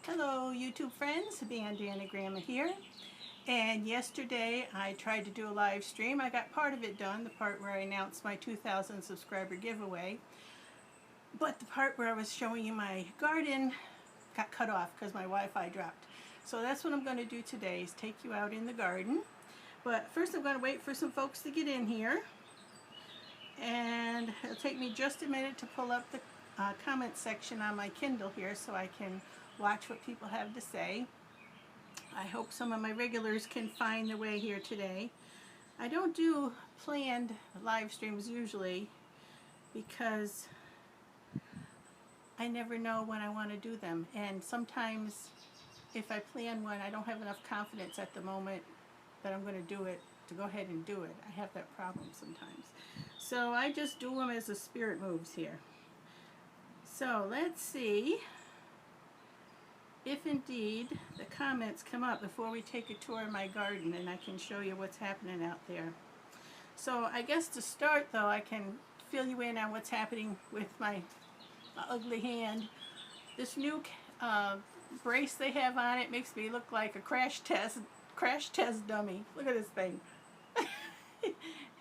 Hello YouTube friends, BanDana Gramma here. And yesterday I tried to do a live stream. I got part of it done, the part where I announced my 2,000 subscriber giveaway. But the part where I was showing you my garden got cut off because my Wi-Fi dropped. So that's what I'm going to do today, is take you out in the garden. But first I'm going to wait for some folks to get in here. And it'll take me just a minute to pull up the comment section on my Kindle here so I can watch what people have to say. I hope some of my regulars can find their way here today. I don't do planned live streams usually because I never know when I want to do them, and sometimes if I plan one I don't have enough confidence at the moment that I'm going to do it to go ahead and do it. I have that problem sometimes. So I just do them as the spirit moves here. So let's see if indeed the comments come up before we take a tour of my garden and I can show you what's happening out there. So I guess to start though, I can fill you in on what's happening with my ugly hand. This new brace they have on it makes me look like a crash test dummy. Look at this thing.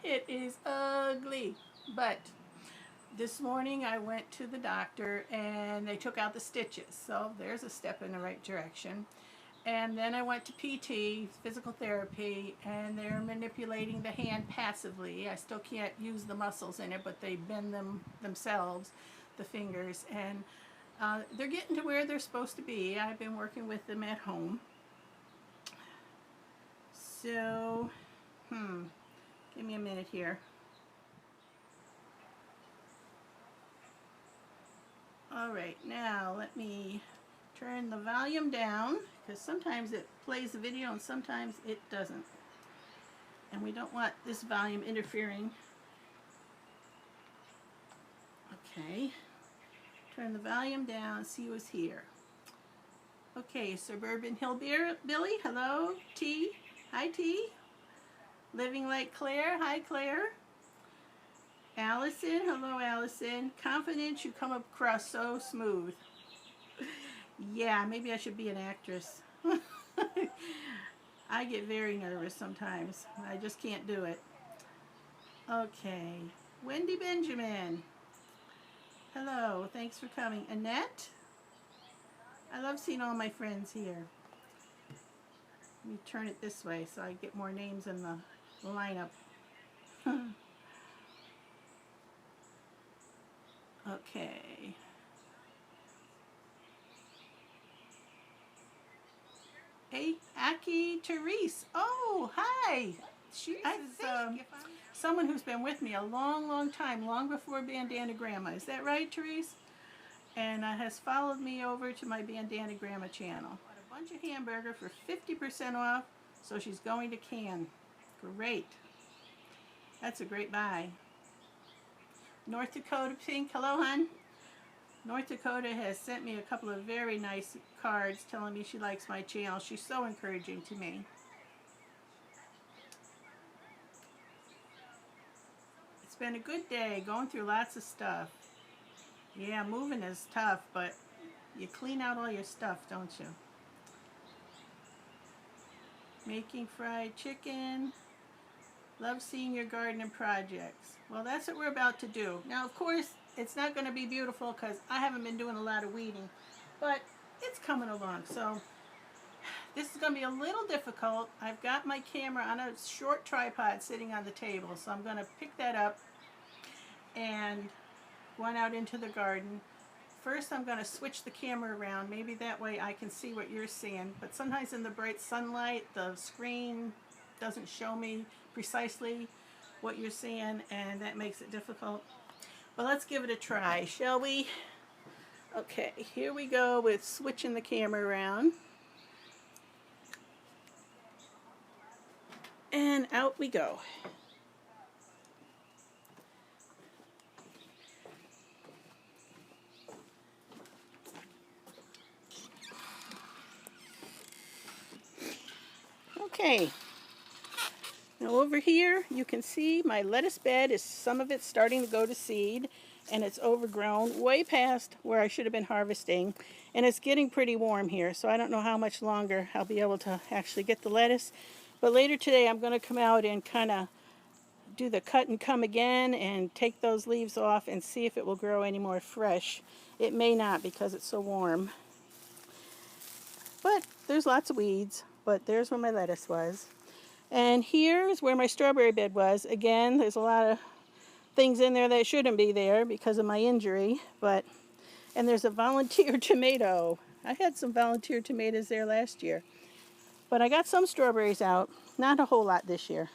It is ugly. But this morning I went to the doctor and they took out the stitches, so there's a step in the right direction. And then I went to PT, physical therapy, and they're manipulating the hand passively. I still can't use the muscles in it, but they bend them themselves, the fingers, and they're getting to where they're supposed to be. I've been working with them at home. So, give me a minute here. Alright, now let me turn the volume down, because sometimes it plays the video and sometimes it doesn't. And we don't want this volume interfering. Okay, turn the volume down, see who's here. Okay, Suburban Hillbilly, hello. T, hi T. Living Like Claire, hi Claire. Allison, hello Allison. Confident, you come across so smooth. Yeah, maybe I should be an actress. I get very nervous sometimes. I just can't do it. Okay, Wendy Benjamin. Hello, thanks for coming. Annette? I love seeing all my friends here. Let me turn it this way so I get more names in the lineup. Okay. Hey, Aki Therese. Oh, hi. I think someone who's been with me a long time, long before BanDana Gramma. Is that right, Therese? And has followed me over to my BanDana Gramma channel. Bought a bunch of hamburger for 50% off, so she's going to Cannes. Great. That's a great buy. North Dakota Pink, hello hon. North Dakota has sent me a couple of very nice cards telling me she likes my channel. She's so encouraging to me. It's been a good day, going through lots of stuff. Yeah, moving is tough, but you clean out all your stuff, don't you? Making fried chicken. Love seeing your garden and projects. Well, that's what we're about to do. Now, of course, it's not going to be beautiful because I haven't been doing a lot of weeding, but it's coming along. So this is going to be a little difficult. I've got my camera on a short tripod sitting on the table, so I'm going to pick that up and go on out into the garden. First, I'm going to switch the camera around. Maybe that way I can see what you're seeing, but sometimes in the bright sunlight, the screen doesn't show me precisely what you're seeing, and that makes it difficult. But let's give it a try, shall we? Okay, here we go with switching the camera around. And out we go. Okay. Now over here you can see my lettuce bed is, some of it's starting to go to seed, and it's overgrown way past where I should have been harvesting, and it's getting pretty warm here, so I don't know how much longer I'll be able to actually get the lettuce. But later today I'm going to come out and kind of do the cut and come again and take those leaves off and see if it will grow any more fresh. It may not because it's so warm. But there's lots of weeds, but there's where my lettuce was. And here's where my strawberry bed was. Again, there's a lot of things in there that shouldn't be there because of my injury, and there's a volunteer tomato. I had some volunteer tomatoes there last year. But I got some strawberries out, not a whole lot this year.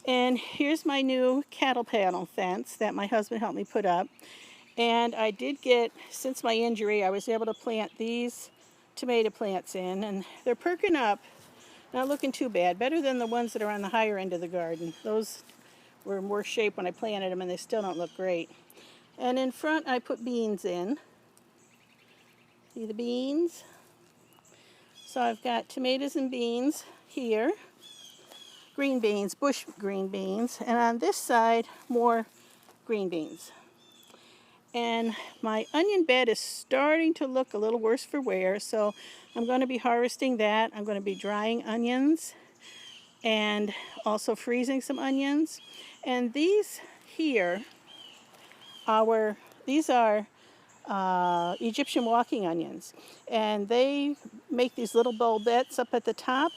And here's my new cattle panel fence that my husband helped me put up. And I did get, since my injury, I was able to plant these tomato plants in, and they're perking up. Not looking too bad. Better than the ones that are on the higher end of the garden. Those were in worse shape when I planted them, and they still don't look great. And in front I put beans in. See the beans? So I've got tomatoes and beans here. Green beans, bush green beans, and on this side, more green beans. And my onion bed is starting to look a little worse for wear, so I'm going to be harvesting that. I'm going to be drying onions and also freezing some onions. And these here, these are Egyptian walking onions, and they make these little bulbets up at the top.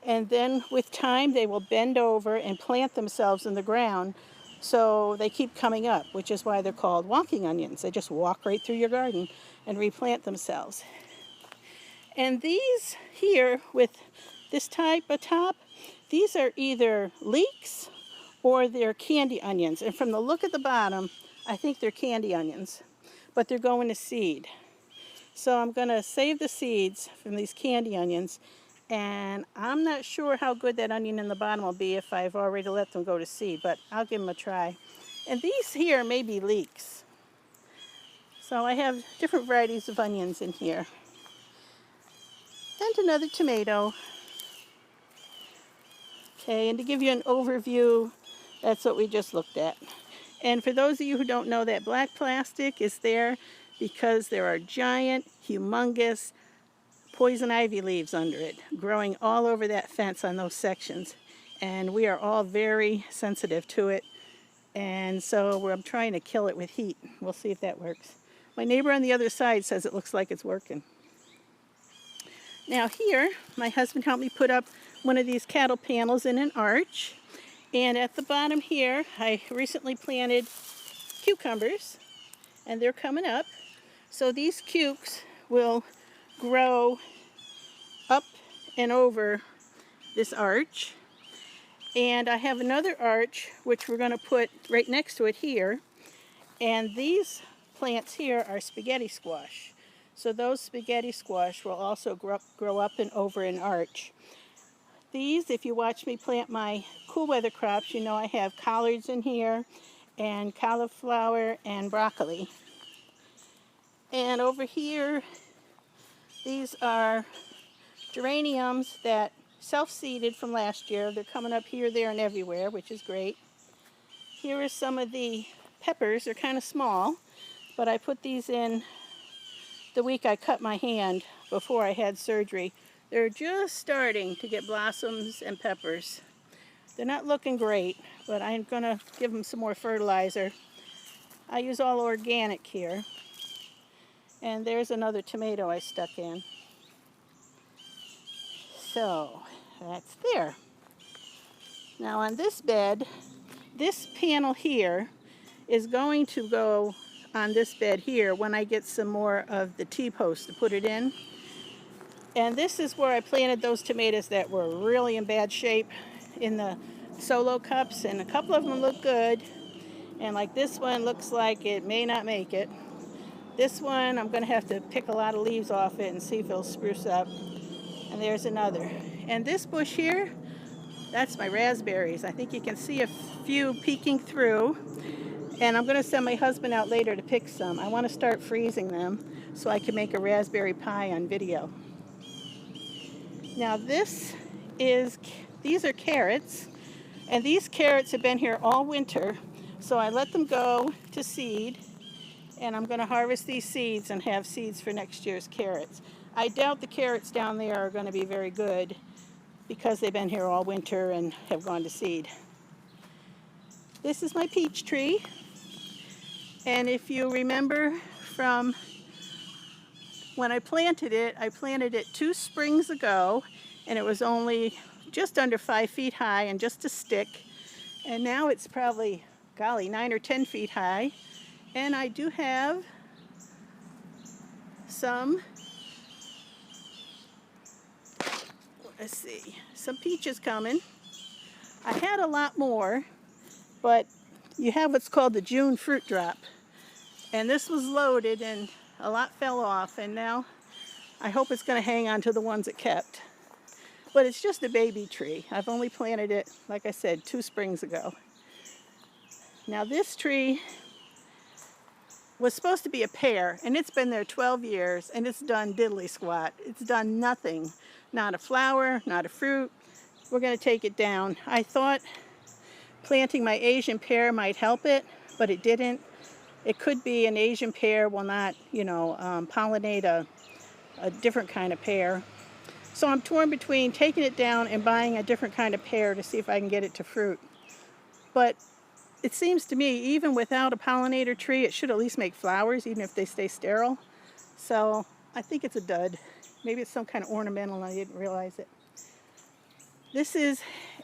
And then with time they will bend over and plant themselves in the ground, so they keep coming up, which is why they're called walking onions. They just walk right through your garden and replant themselves. And these here with this type of top, these are either leeks or they're candy onions. And from the look at the bottom, I think they're candy onions, but they're going to seed. So I'm going to save the seeds from these candy onions. And I'm not sure how good that onion in the bottom will be if I've already let them go to seed, but I'll give them a try. And these here may be leeks. So I have different varieties of onions in here. And another tomato. Okay, and to give you an overview, that's what we just looked at. And for those of you who don't know, that black plastic is there because there are giant, humongous poison ivy leaves under it, growing all over that fence on those sections. And we are all very sensitive to it. And so I'm trying to kill it with heat. We'll see if that works. My neighbor on the other side says it looks like it's working. Now here, my husband helped me put up one of these cattle panels in an arch. And at the bottom here, I recently planted cucumbers, and they're coming up. So these cukes will grow up and over this arch. And I have another arch which we're going to put right next to it here. And these plants here are spaghetti squash. So those spaghetti squash will also grow up and over an arch. These, if you watch me plant my cool weather crops, you know I have collards in here and cauliflower and broccoli. And over here, these are geraniums that self-seeded from last year. They're coming up here, there, and everywhere, which is great. Here are some of the peppers. They're kind of small, but I put these in the week I cut my hand before I had surgery. They're just starting to get blossoms and peppers. They're not looking great, but I'm going to give them some more fertilizer. I use all organic here. And there's another tomato I stuck in. So that's there. Now on this bed, this panel here is going to go on this bed here when I get some more of the T-post to put it in. And this is where I planted those tomatoes that were really in bad shape in the solo cups, and a couple of them look good, and like this one looks like it may not make it. This one I'm going to have to pick a lot of leaves off it and see if it'll spruce up. And there's another. And this bush here, that's my raspberries. I think you can see a few peeking through. And I'm going to send my husband out later to pick some. I want to start freezing them so I can make a raspberry pie on video. Now these are carrots. And these carrots have been here all winter, So I let them go to seed, and I'm going to harvest these seeds and have seeds for next year's carrots. I doubt the carrots down there are going to be very good because they've been here all winter and have gone to seed. This is my peach tree, and if you remember from when I planted it 2 springs ago, and it was only just under 5 feet high and just a stick, and now it's probably, golly, 9 or 10 feet high, and I do have some, let's see, some peaches coming. I had a lot more, but you have what's called the June fruit drop, and this was loaded and a lot fell off, and now I hope it's going to hang on to the ones it kept. But it's just a baby tree. I've only planted it, like I said, 2 springs ago. Now this tree was supposed to be a pear, and it's been there 12 years, and it's done diddly squat. It's done nothing. Not a flower, not a fruit. We're going to take it down. I thought planting my Asian pear might help it, but it didn't. It could be an Asian pear will not, pollinate a different kind of pear. So I'm torn between taking it down and buying a different kind of pear to see if I can get it to fruit. But it seems to me, even without a pollinator tree, it should at least make flowers, even if they stay sterile. So I think it's a dud. Maybe it's some kind of ornamental and I didn't realize it. This is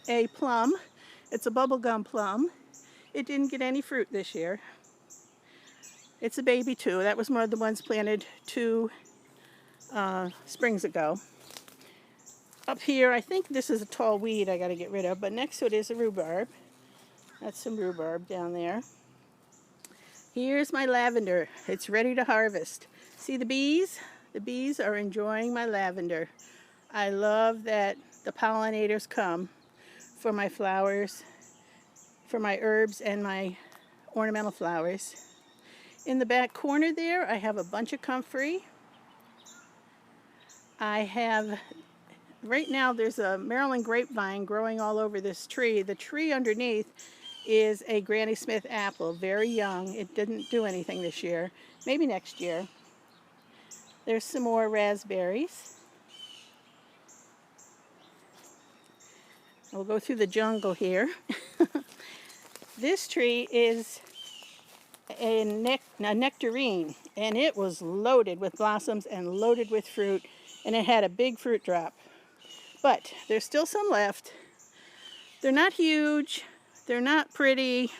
a plum. It's a bubblegum plum. It didn't get any fruit this year. It's a baby too. That was one of the ones planted 2 springs ago. Up here, I think this is a tall weed I got to get rid of, but next to it is a rhubarb. That's some rhubarb down there. Here's my lavender. It's ready to harvest. See the bees? The bees are enjoying my lavender. I love that the pollinators come for my flowers, for my herbs and my ornamental flowers. In the back corner there, I have a bunch of comfrey. Right now there's a Maryland grapevine growing all over this tree. The tree underneath is a Granny Smith apple, very young. It didn't do anything this year. Maybe next year. There's some more raspberries. We'll go through the jungle here. This tree is a nectarine, and it was loaded with blossoms and loaded with fruit, and it had a big fruit drop. But there's still some left. They're not huge. They're not pretty.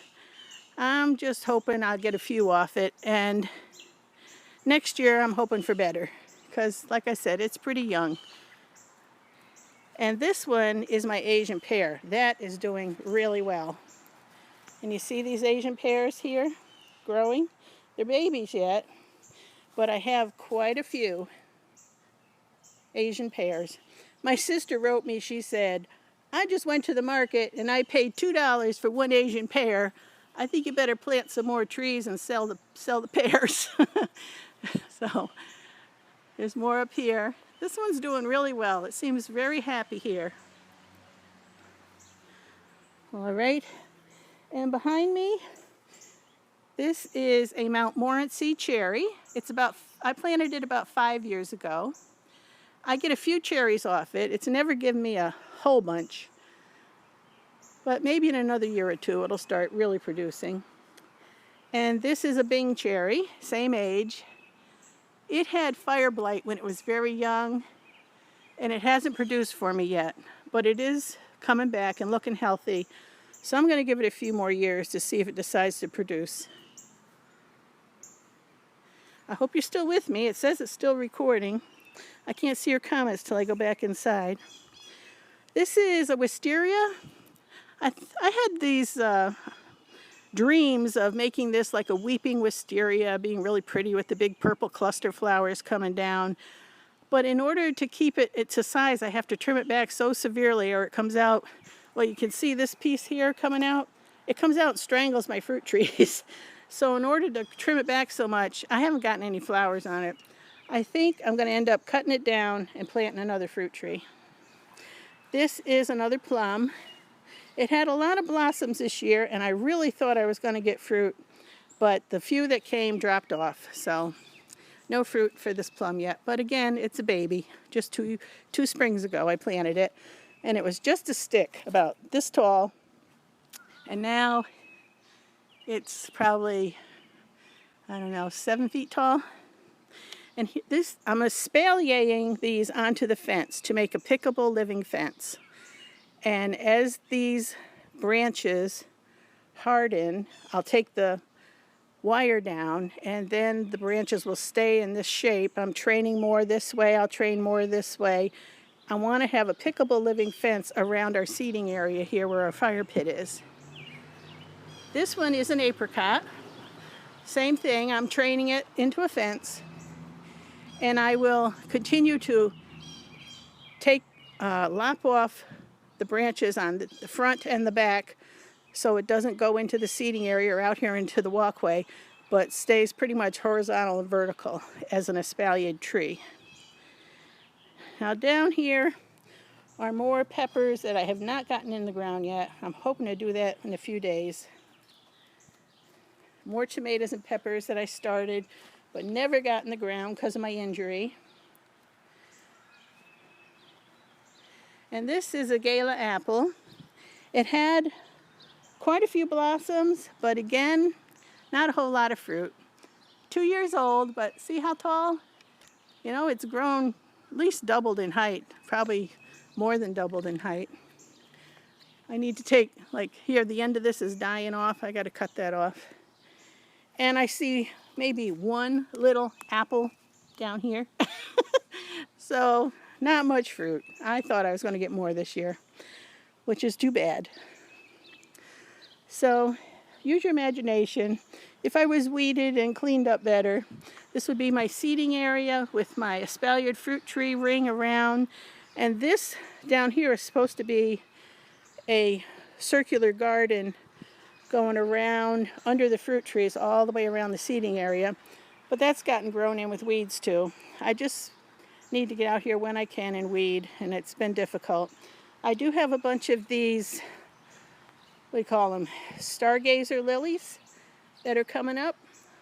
I'm just hoping I'll get a few off it, and next year I'm hoping for better because, like I said, it's pretty young. And this one is my Asian pear. That is doing really well. And you see these Asian pears here growing? They're babies yet, but I have quite a few Asian pears. My sister wrote me, she said, I just went to the market and I paid $2 for 1 Asian pear. I think you better plant some more trees and sell the pears. So there's more up here. This one's doing really well. It seems very happy here. All right, and behind me, this is a Mount Morency cherry. I planted it about 5 years ago. I get a few cherries off it. It's never given me a whole bunch, but maybe in another year or 2 it'll start really producing. And this is a Bing cherry, same age. It had fire blight when it was very young, and it hasn't produced for me yet, but it is coming back and looking healthy. So I'm going to give it a few more years to see if it decides to produce. I hope you're still with me. It says it's still recording. I can't see your comments till I go back inside. This is a wisteria. I had these dreams of making this like a weeping wisteria, being really pretty with the big purple cluster flowers coming down. But in order to keep it to size, I have to trim it back so severely or it comes out, well, you can see this piece here coming out. It comes out and strangles my fruit trees. So in order to trim it back so much, I haven't gotten any flowers on it. I think I'm going to end up cutting it down and planting another fruit tree. This is another plum. It had a lot of blossoms this year, and I really thought I was going to get fruit, but the few that came dropped off, so no fruit for this plum yet. But again, it's a baby. Just two springs ago I planted it, and it was just a stick about this tall, and now it's probably, I don't know, 7 feet tall. And this, I'm espaliering these onto the fence to make a pickable living fence. And as these branches harden, I'll take the wire down, and then the branches will stay in this shape. I'm training more this way, I'll train more this way. I want to have a pickable living fence around our seating area here where our fire pit is. This one is an apricot. Same thing, I'm training it into a fence. And I will continue to lop off the branches on the front and the back so it doesn't go into the seating area or out here into the walkway, but stays pretty much horizontal and vertical as an espaliered tree. Now down here are more peppers that I have not gotten in the ground yet. I'm hoping to do that in a few days. More tomatoes and peppers that I started but never got in the ground because of my injury. And this is a gala apple. It had quite a few blossoms, but again, not a whole lot of fruit. 2 years old, but see how tall? You know, it's grown at least doubled in height, probably more than doubled in height. I need to take, like here, the end of this is dying off. I got to cut that off. And I see maybe one little apple down here. So not much fruit. I thought I was going to get more this year, which is too bad. So use your imagination. If I was weeded and cleaned up better, this would be my seating area with my espaliered fruit tree ring around. And this down here is supposed to be a circular garden going around under the fruit trees all the way around the seating area. But that's gotten grown in with weeds too. I just need to get out here when I can and weed, and it's been difficult. I do have a bunch of these, what do you call them, stargazer lilies that are coming up.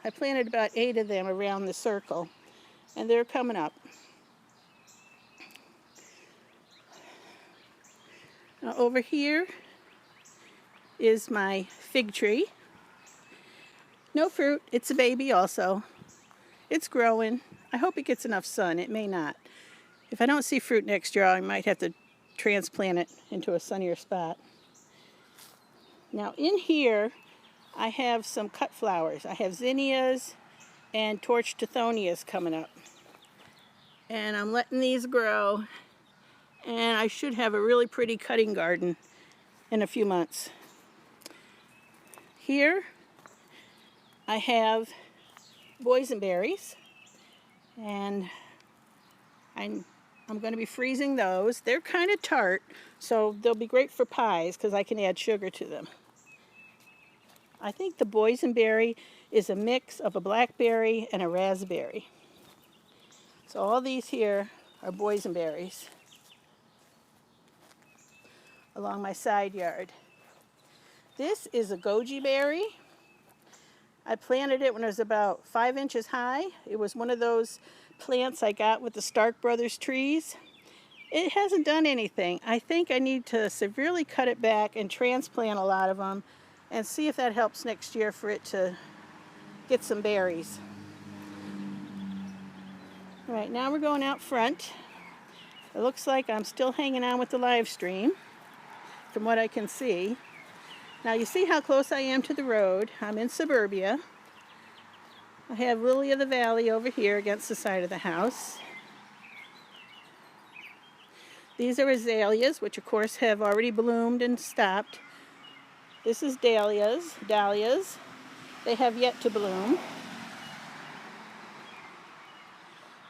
I planted about 8 of them around the circle, and they're coming up. Now over here is my fig tree. No fruit, it's a baby also. It's growing. I hope it gets enough sun. It may not. If I don't see fruit next year, I might have to transplant it into a sunnier spot. Now in here, I have some cut flowers. I have zinnias and torch tithonias coming up. And I'm letting these grow. And I should have a really pretty cutting garden in a few months. Here, I have boysenberries. And I'm going to be freezing those. They're kind of tart, so they'll be great for pies because I can add sugar to them. I think the boysenberry is a mix of a blackberry and a raspberry. So all these here are boysenberries along my side yard. This is a goji berry. I planted it when it was about 5 inches high. It was one of those plants I got with the Stark Brothers trees. It hasn't done anything. I think I need to severely cut it back and transplant a lot of them and see if that helps next year for it to get some berries. All right, now we're going out front. It looks like I'm still hanging on with the live stream from what I can see. Now you see how close I am to the road. I'm in suburbia. I have Lily of the Valley over here against the side of the house. These are azaleas, which of course have already bloomed and stopped. This is dahlias. They have yet to bloom.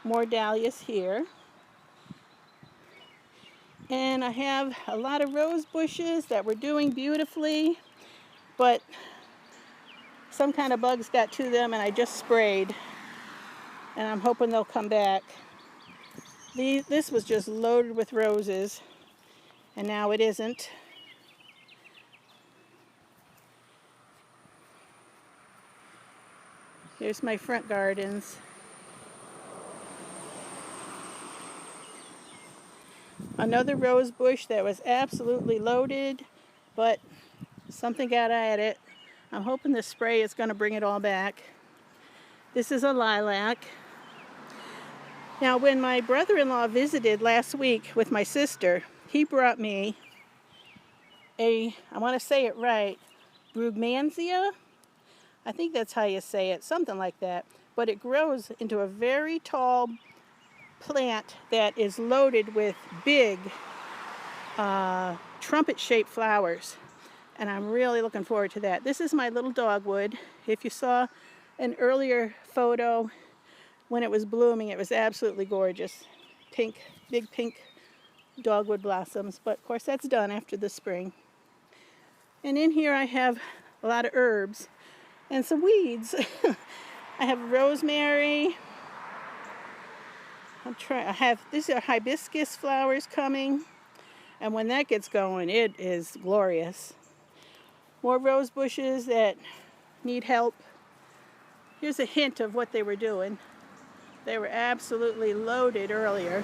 More dahlias here. And I have a lot of rose bushes that were doing beautifully, but some kind of bugs got to them and I just sprayed. And I'm hoping they'll come back. This was just loaded with roses, and now it isn't. Here's my front gardens. Another rose bush that was absolutely loaded, but something got at it. I'm hoping the spray is going to bring it all back. This is a lilac. Now, when my brother-in-law visited last week with my sister, he brought me I want to say it right, Brugmansia? I think that's how you say it, something like that. But it grows into a very tall plant that is loaded with big trumpet-shaped flowers. And I'm really looking forward to that. This is my little dogwood. If you saw an earlier photo when it was blooming, it was absolutely gorgeous. Pink, big pink dogwood blossoms. But of course that's done after the spring. And in here I have a lot of herbs and some weeds. I have rosemary. These are hibiscus flowers coming. And when that gets going, it is glorious. More rose bushes that need help. Here's a hint of what they were doing. They were absolutely loaded earlier.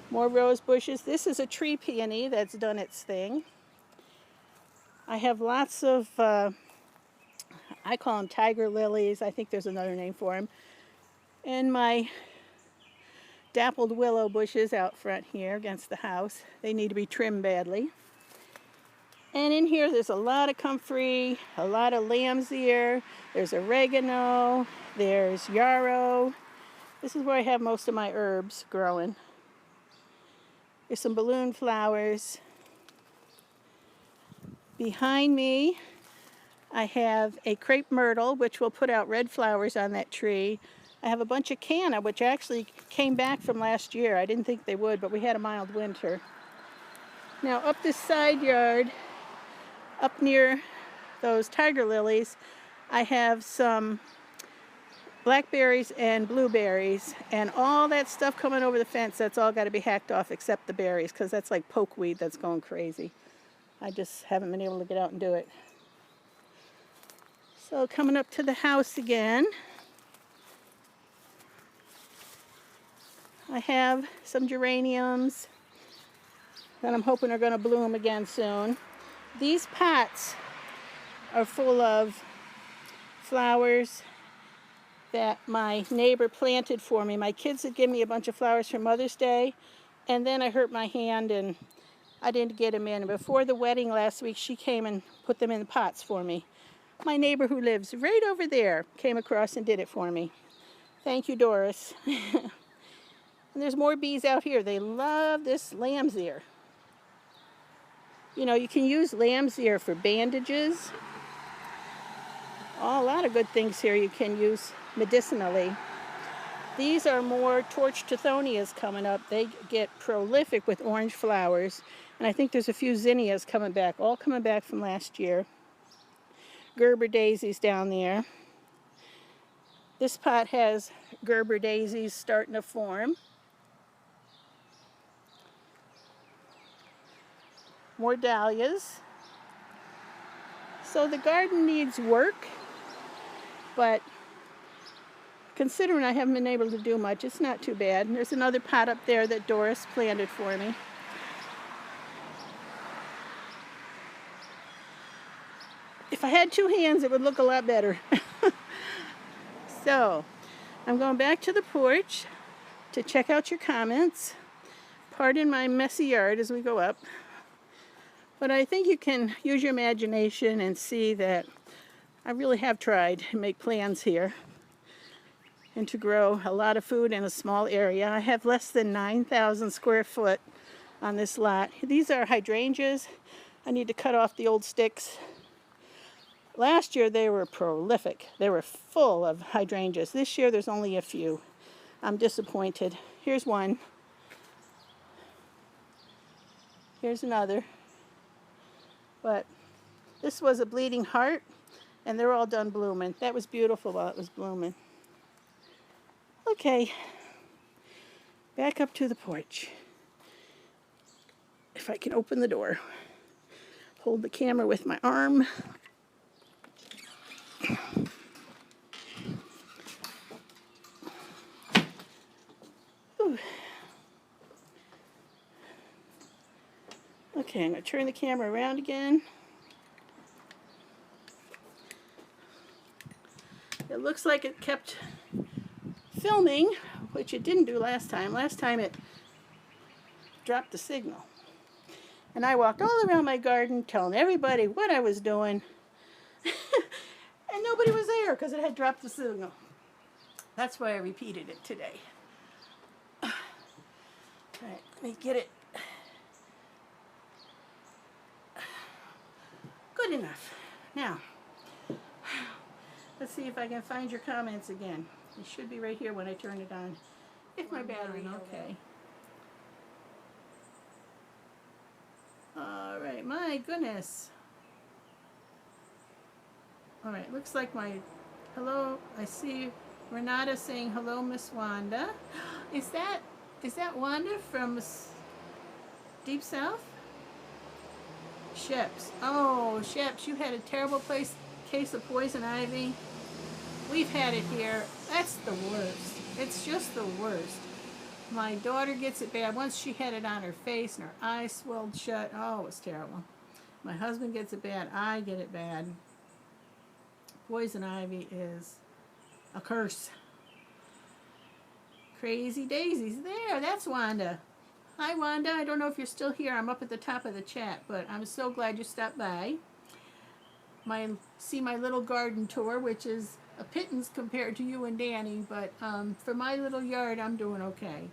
More rose bushes. This is a tree peony that's done its thing. I have lots of, I call them tiger lilies. I think there's another name for them. And my dappled willow bushes out front here against the house. They need to be trimmed badly. And in here there's a lot of comfrey, a lot of lamb's ear, there's oregano, there's yarrow. This is where I have most of my herbs growing. There's some balloon flowers. Behind me I have a crepe myrtle, which will put out red flowers on that tree. I have a bunch of canna, which actually came back from last year. I didn't think they would, but we had a mild winter. Now up this side yard, up near those tiger lilies, I have some blackberries and blueberries, and all that stuff coming over the fence, that's all got to be hacked off except the berries, because that's like pokeweed that's going crazy. I just haven't been able to get out and do it. So coming up to the house again, I have some geraniums that I'm hoping are going to bloom again soon. These pots are full of flowers that my neighbor planted for me. My kids had given me a bunch of flowers for Mother's Day, and then I hurt my hand and I didn't get them in. And before the wedding last week, she came and put them in the pots for me. My neighbor who lives right over there came across and did it for me. Thank you, Doris. And there's more bees out here. They love this lamb's ear. You know, you can use lamb's ear for bandages. Oh, a lot of good things here you can use medicinally. These are more torch tithonias coming up. They get prolific with orange flowers. And I think there's a few zinnias coming back, all coming back from last year. Gerber daisies down there. This pot has Gerber daisies starting to form. More dahlias. So the garden needs work, but considering I haven't been able to do much, it's not too bad. And there's another pot up there that Doris planted for me. If I had two hands, it would look a lot better. So, I'm going back to the porch to check out your comments. Pardon my messy yard as we go up. But I think you can use your imagination and see that I really have tried to make plans here and to grow a lot of food in a small area. I have less than 9,000 square foot on this lot. These are hydrangeas. I need to cut off the old sticks. Last year they were prolific. They were full of hydrangeas. This year there's only a few. I'm disappointed. Here's one. Here's another. But this was a bleeding heart, and they're all done blooming. That was beautiful while it was blooming. Okay, back up to the porch. If I can open the door. Hold the camera with my arm. Okay, I'm going to turn the camera around again. It looks like it kept filming, which it didn't do last time. Last time it dropped the signal. And I walked all around my garden telling everybody what I was doing. And nobody was there because it had dropped the signal. That's why I repeated it today. All right, let me get it. Good enough. Now, let's see if I can find your comments again. It should be right here when I turn it on. If my battery, okay. All right, my goodness. All right, looks like my hello. I see Renata saying hello, Miss Wanda. Is that Wanda from Deep South? Sheps. Oh, Sheps, you had a terrible case of poison ivy. We've had it here. That's the worst. It's just the worst. My daughter gets it bad. Once she had it on her face and her eyes swelled shut. Oh, it was terrible. My husband gets it bad. I get it bad. Poison ivy is a curse. Crazy Daisies. There, that's Wanda. Hi, Wanda. I don't know if you're still here. I'm up at the top of the chat, but I'm so glad you stopped by. See my little garden tour, which is a pittance compared to you and Danny, but for my little yard, I'm doing okay.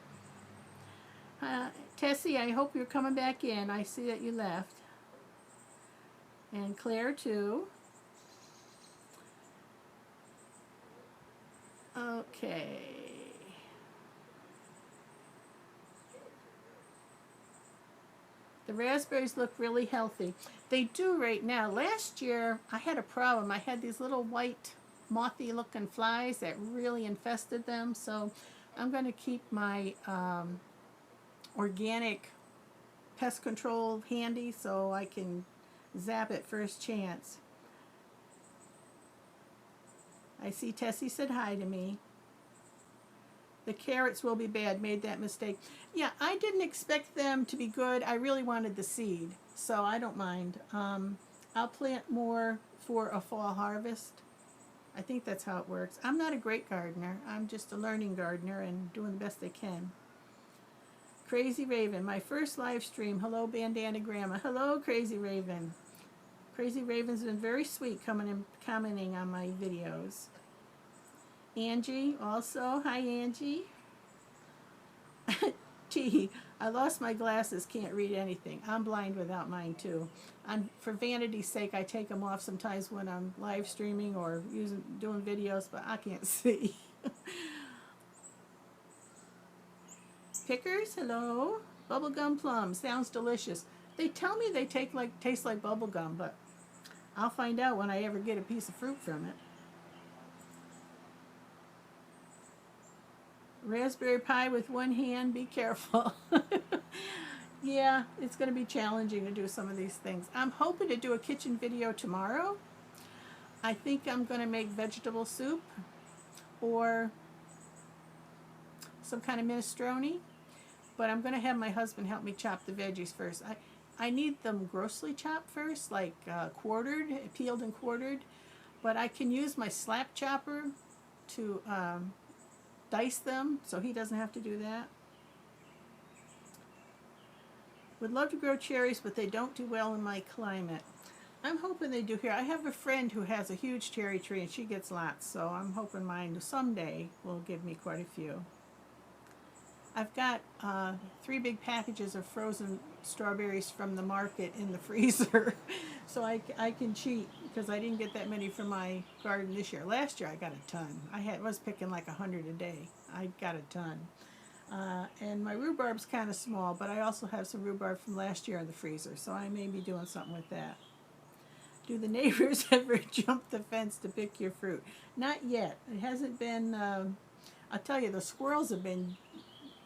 Tessie, I hope you're coming back in. I see that you left. And Claire, too. Okay. The raspberries look really healthy. They do right now. Last year, I had a problem. I had these little white, mothy looking flies that really infested them. So I'm going to keep my organic pest control handy so I can zap it first chance. I see Tessie said hi to me. The carrots will be bad. Made that mistake. Yeah, I didn't expect them to be good. I really wanted the seed, so I don't mind. I'll plant more for a fall harvest. I think that's how it works. I'm not a great gardener. I'm just a learning gardener and doing the best I can. Crazy Raven, my first live stream. Hello, BanDana Gramma. Hello, Crazy Raven. Crazy Raven's been very sweet coming and commenting on my videos. Angie, also. Hi, Angie. Gee, I lost my glasses, can't read anything. I'm blind without mine, too. For vanity's sake, I take them off sometimes when I'm live streaming or doing videos, but I can't see. Pickers, hello. Bubblegum plum, sounds delicious. They tell me they taste like bubblegum, but I'll find out when I ever get a piece of fruit from it. Raspberry pie with one hand, be careful. Yeah, it's going to be challenging to do some of these things. I'm hoping to do a kitchen video tomorrow. I think I'm going to make vegetable soup or some kind of minestrone, but I'm going to have my husband help me chop the veggies first. I need them grossly chopped first, like quartered, peeled and quartered, but I can use my slap chopper to dice them, so he doesn't have to do that. Would love to grow cherries, but they don't do well in my climate. I'm hoping they do here. I have a friend who has a huge cherry tree, and she gets lots, so I'm hoping mine someday will give me quite a few. I've got 3 big packages of frozen strawberries from the market in the freezer, so I can cheat because I didn't get that many from my garden this year. Last year I got a ton. I was picking like 100 a day. I got a ton. And my rhubarb's kind of small, but I also have some rhubarb from last year in the freezer, so I may be doing something with that. Do the neighbors ever jump the fence to pick your fruit? Not yet. It hasn't been, I'll tell you, the squirrels have been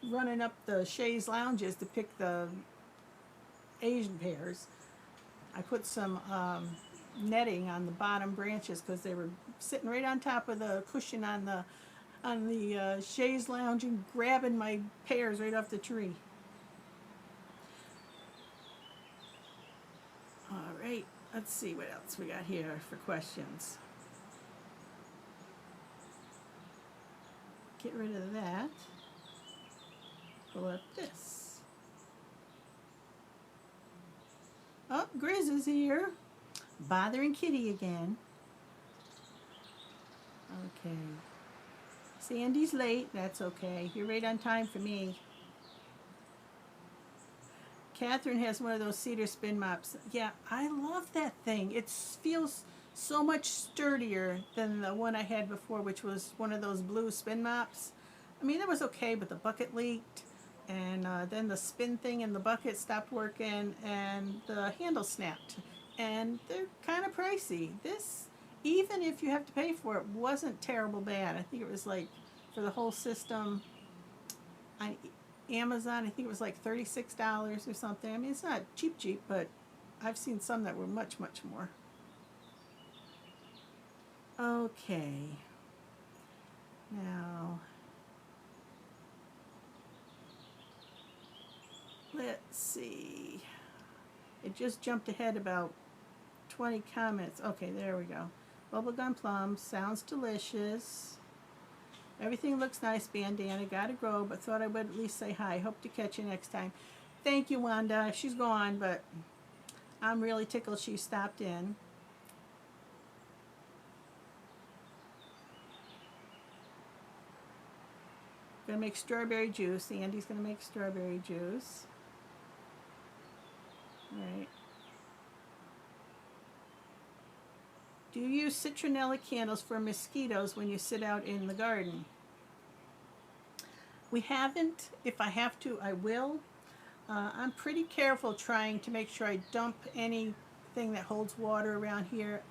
running up the chaise lounges to pick the Asian pears. I put some netting on the bottom branches because they were sitting right on top of the cushion on the chaise lounge and grabbing my pears right off the tree. Let's see what else we got here for questions. Get rid of that. Pull up this. Oh, Grizz is here. Bothering Kitty again. Okay. Sandy's late. That's okay. You're right on time for me. Catherine has one of those cedar spin mops. Yeah, I love that thing. It feels so much sturdier than the one I had before, which was one of those blue spin mops. I mean, that was okay, but the bucket leaked, and then the spin thing in the bucket stopped working, and the handle snapped. And they're kind of pricey. This, even if you have to pay for it, wasn't terrible bad. I think it was like, for the whole system, on Amazon, I think it was like $36 or something. I mean, it's not cheap, but I've seen some that were much more. Okay. Now, let's see. It just jumped ahead about 20 comments. Okay, there we go. Bubblegum plum sounds delicious. Everything looks nice, BanDana. Gotta go, but thought I would at least say hi. Hope to catch you next time. Thank you, Wanda. She's gone, but I'm really tickled she stopped in. Gonna make strawberry juice. Andy's gonna make strawberry juice. All right. Do you use citronella candles for mosquitoes when you sit out in the garden? We haven't. If I have to, I will. I'm pretty careful trying to make sure I dump anything that holds water around here.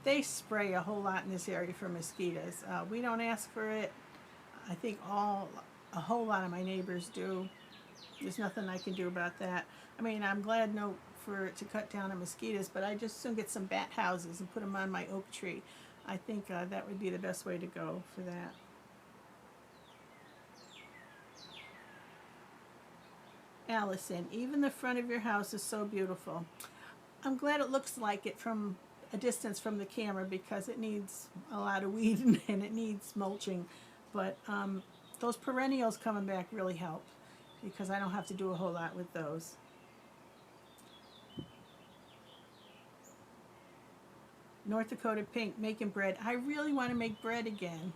They spray a whole lot in this area for mosquitoes. We don't ask for it. I think a whole lot of my neighbors do. There's nothing I can do about that. I mean, I'm glad for it to cut down on mosquitoes, but I just soon get some bat houses and put them on my oak tree. I think that would be the best way to go for that. Allison, even the front of your house is so beautiful. I'm glad it looks like it from a distance from the camera because it needs a lot of weeding and it needs mulching. But those perennials coming back really help because I don't have to do a whole lot with those. North Dakota Pink, making bread. I really want to make bread again.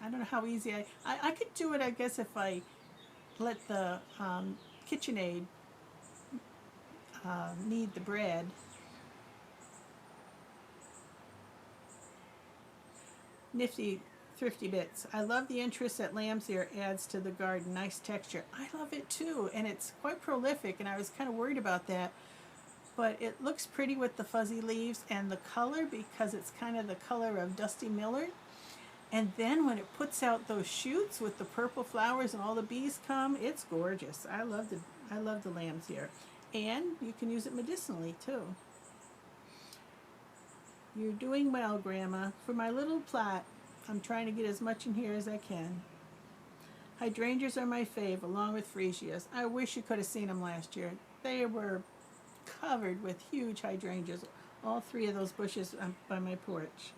I don't know how easy I could do it, I guess, if I let the KitchenAid knead the bread. Nifty Thrifty Bits. I love the interest that lamb's ear adds to the garden. Nice texture. I love it too, and it's quite prolific, and I was kind of worried about that. But it looks pretty with the fuzzy leaves and the color because it's kind of the color of Dusty Miller. And then when it puts out those shoots with the purple flowers and all the bees come, it's gorgeous. I love the lamb's ear. And you can use it medicinally too. You're doing well, Grandma. For my little plot, I'm trying to get as much in here as I can. Hydrangeas are my fave, along with freesias. I wish you could have seen them last year. They were covered with huge hydrangeas, all three of those bushes by my porch.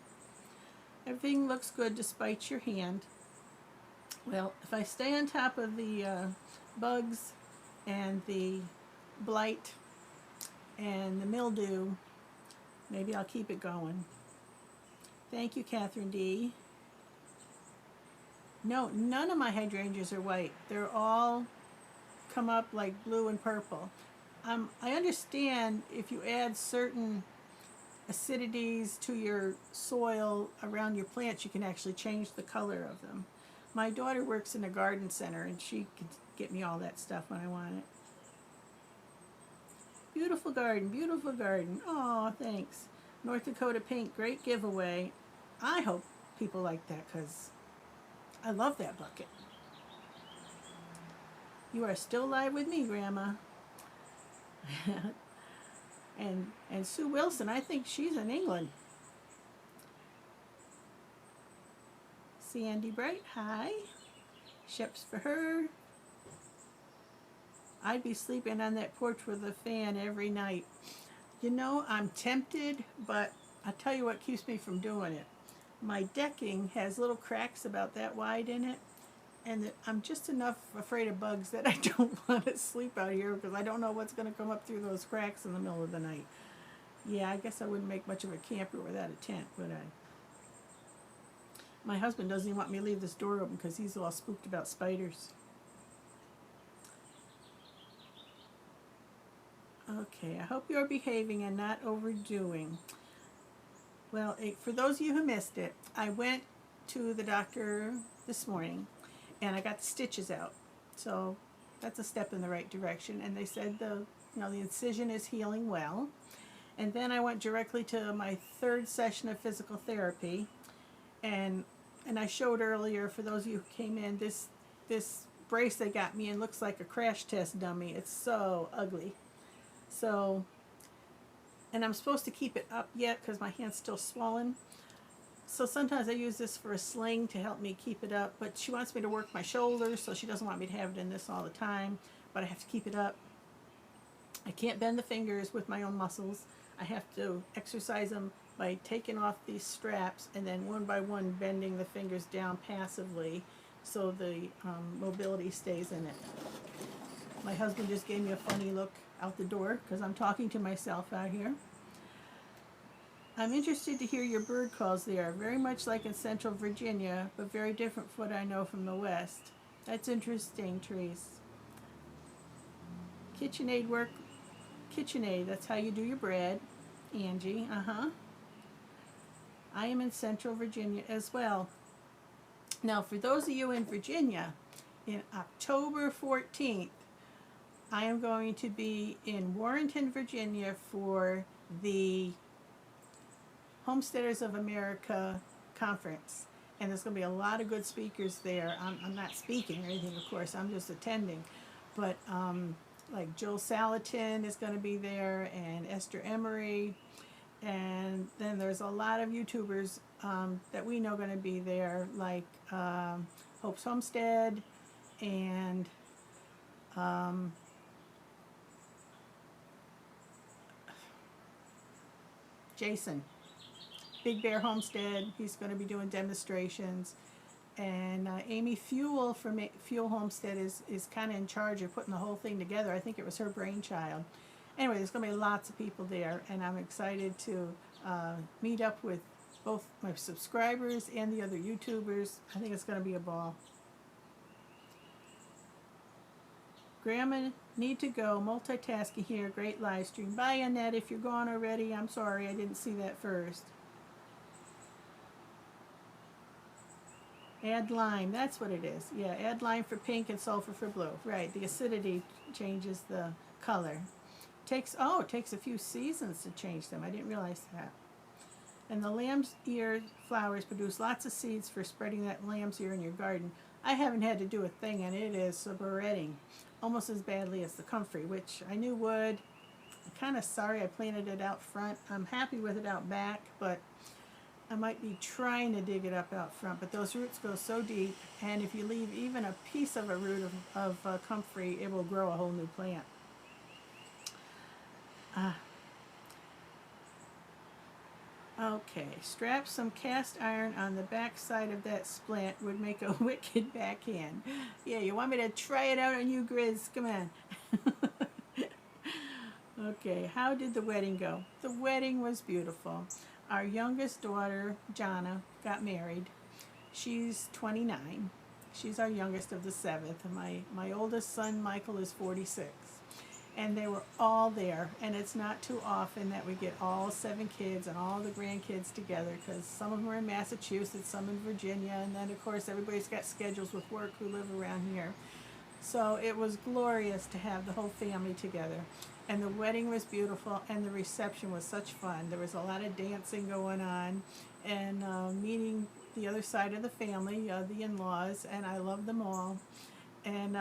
Everything looks good despite your hand. Well, if I stay on top of the bugs and the blight and the mildew, maybe I'll keep it going. Thank you, Catherine D. No, none of my hydrangeas are white. They're all come up like blue and purple. I understand if you add certain acidities to your soil around your plants, you can actually change the color of them. My daughter works in a garden center, and she can get me all that stuff when I want it. Beautiful garden, beautiful garden. Oh, thanks. North Dakota Pink, great giveaway. I hope people like that because I love that bucket. You are still live with me, Grandma. and Sue Wilson, I think she's in England. Sandy Bright, hi. Sheps for her. I'd be sleeping on that porch with a fan every night. You know, I'm tempted, but I'll tell you what keeps me from doing it. My decking has little cracks about that wide in it, and I'm just enough afraid of bugs that I don't want to sleep out here because I don't know what's going to come up through those cracks in the middle of the night. Yeah, I guess I wouldn't make much of a camper without a tent, would I? My husband doesn't even want me to leave this door open because he's all spooked about spiders. Okay, I hope you're behaving and not overdoing. Well, for those of you who missed it, I went to the doctor this morning and I got the stitches out. So that's a step in the right direction. And they said the incision is healing well. And then I went directly to my third session of physical therapy. And I showed earlier, for those of you who came in, this brace they got me in looks like a crash test dummy. It's so ugly. So, and I'm supposed to keep it up yet because my hand's still swollen. So sometimes I use this for a sling to help me keep it up, but she wants me to work my shoulders, so she doesn't want me to have it in this all the time, but I have to keep it up. I can't bend the fingers with my own muscles. I have to exercise them by taking off these straps and then one by one bending the fingers down passively so the mobility stays in it. My husband just gave me a funny look out the door because I'm talking to myself out here. I'm interested to hear your bird calls there, very much like in Central Virginia, but very different from what I know from the West. That's interesting, Therese. KitchenAid work, KitchenAid, that's how you do your bread. Angie, I am in Central Virginia as well. Now, for those of you in Virginia, in October 14th, I am going to be in Warrenton, Virginia for the Homesteaders of America conference. And there's going to be a lot of good speakers there. I'm not speaking or anything, of course. I'm just attending. But like Joel Salatin is going to be there, and Esther Emery. And then there's a lot of YouTubers that we know going to be there, like Hope's Homestead and Jason. Big Bear Homestead, he's going to be doing demonstrations. And Amy Fuel from Fuel Homestead is kind of in charge of putting the whole thing together. I think it was her brainchild. Anyway, there's going to be lots of people there, and I'm excited to meet up with both my subscribers and the other YouTubers. I think it's going to be a ball. Grandma, need to go. Multitasking here. Great live stream. Bye, Annette. If you're gone already, I'm sorry. I didn't see that first. Add lime. That's what it is. Yeah, add lime for pink and sulfur for blue. Right. The acidity changes the color. It takes a few seasons to change them. I didn't realize that. And the lamb's ear flowers produce lots of seeds for spreading that lamb's ear in your garden. I haven't had to do a thing, and it is spreading almost as badly as the comfrey, which I knew would. I'm kind of sorry I planted it out front. I'm happy with it out back, but I might be trying to dig it up out front. But those roots go so deep, and if you leave even a piece of a root of comfrey, it will grow a whole new plant. Okay, strap some cast iron on the back side of that splint would make a wicked backhand. Yeah, you want me to try it out on you, Grizz? Come on. Okay, how did the wedding go? The wedding was beautiful. Our youngest daughter, Jana, got married. She's 29. She's our youngest of the 7th. My oldest son, Michael, is 46. And they were all there, and it's not too often that we get all 7 kids and all the grandkids together, because some of them are in Massachusetts, some in Virginia, and then of course everybody's got schedules with work who live around here. So it was glorious to have the whole family together, and the wedding was beautiful, and the reception was such fun. There was a lot of dancing going on, and meeting the other side of the family, the in-laws, and I love them all. And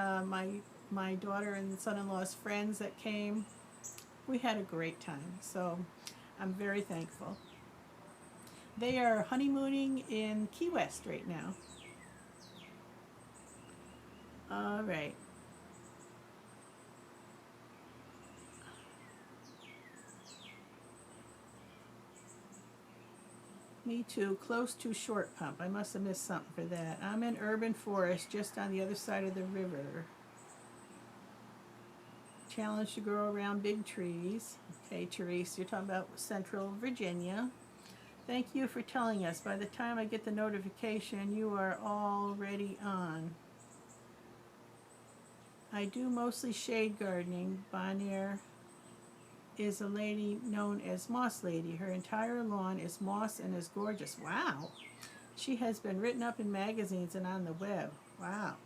my daughter and son-in-law's friends that came, we had a great time, so I'm very thankful. They are honeymooning in Key West right now. All right. Me too. Close to Short Pump. I must have missed something for that. I'm in urban forest just on the other side of the river. Challenge to grow around big trees. Okay, Therese, you're talking about Central Virginia. Thank you for telling us. By the time I get the notification, you are already on. I do mostly shade gardening. Bonnier is a lady known as Moss Lady. Her entire lawn is moss and is gorgeous. Wow. She has been written up in magazines and on the web. Wow.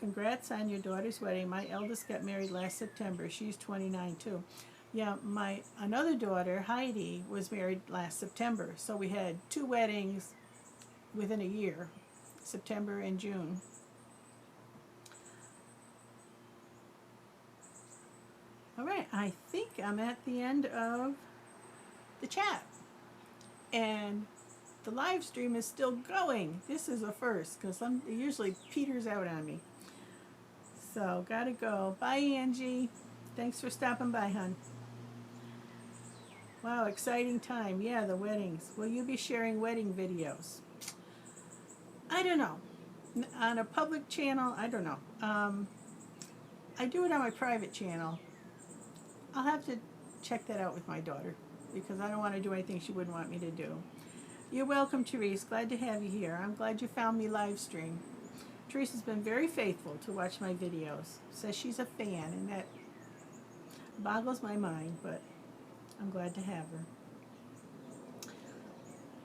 Congrats on your daughter's wedding. My eldest got married last September. She's 29 too. Yeah, my another daughter, Heidi, was married last September. So we had 2 weddings within a year, September and June. All right, I think I'm at the end of the chat. And the live stream is still going. This is a first because it usually peters out on me. So, gotta go. Bye, Angie. Thanks for stopping by, hon. Wow, exciting time. Yeah, the weddings. Will you be sharing wedding videos? I don't know. On a public channel, I don't know. I do it on my private channel. I'll have to check that out with my daughter because I don't want to do anything she wouldn't want me to do. You're welcome, Therese. Glad to have you here. I'm glad you found me live stream. Therese has been very faithful to watch my videos. Says she's a fan, and that boggles my mind, but I'm glad to have her.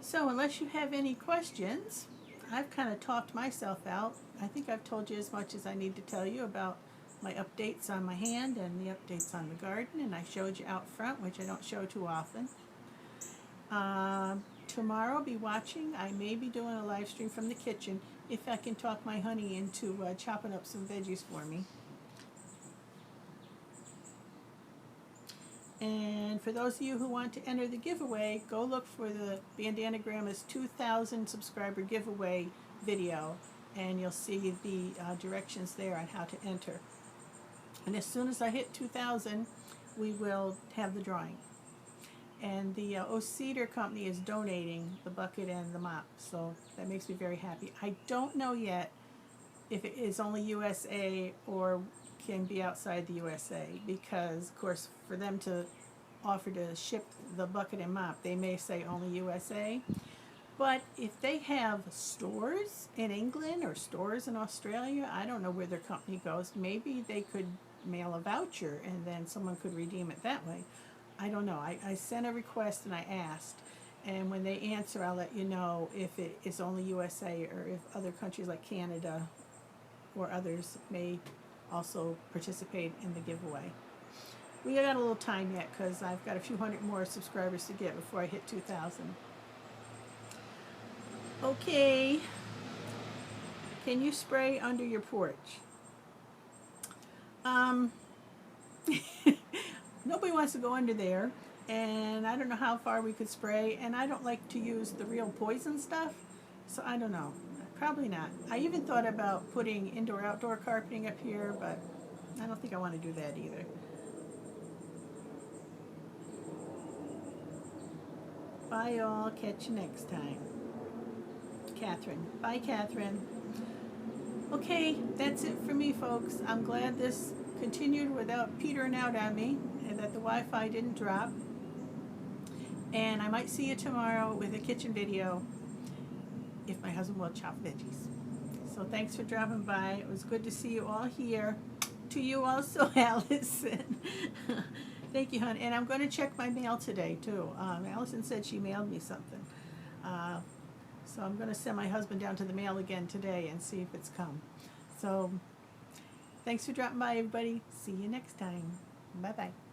So unless you have any questions, I've kind of talked myself out. I think I've told you as much as I need to tell you about my updates on my hand and the updates on the garden, and I showed you out front, which I don't show too often. Tomorrow I'll be watching. I may be doing a live stream from the kitchen if I can talk my honey into chopping up some veggies for me. And for those of you who want to enter the giveaway, go look for the BanDana Gramma's 2,000 subscriber giveaway video, and you'll see the directions there on how to enter. And as soon as I hit 2,000, we will have the drawing. And the Cedar company is donating the bucket and the mop, so that makes me very happy. I don't know yet if it is only USA or can be outside the USA, because of course for them to offer to ship the bucket and mop, they may say only USA. But if they have stores in England or stores in Australia, I don't know where their company goes. Maybe they could mail a voucher and then someone could redeem it that way. I don't know. I sent a request and I asked, and when they answer, I'll let you know if it is only USA or if other countries like Canada or others may also participate in the giveaway. We got a little time yet because I've got a few hundred more subscribers to get before I hit 2,000. Okay. Can you spray under your porch? Nobody wants to go under there, and I don't know how far we could spray, and I don't like to use the real poison stuff, so I don't know. Probably not. I even thought about putting indoor-outdoor carpeting up here, but I don't think I want to do that either. Bye, all. Catch you next time. Catherine. Bye, Catherine. Okay, that's it for me, folks. I'm glad this continued without petering out on me and that the Wi-Fi didn't drop. And I might see you tomorrow with a kitchen video if my husband will chop veggies. So thanks for dropping by. It was good to see you all here. To you also, Allison. Thank you, hon. And I'm going to check my mail today, too. Allison said she mailed me something. So I'm going to send my husband down to the mail again today and see if it's come. So thanks for dropping by, everybody. See you next time. Bye-bye.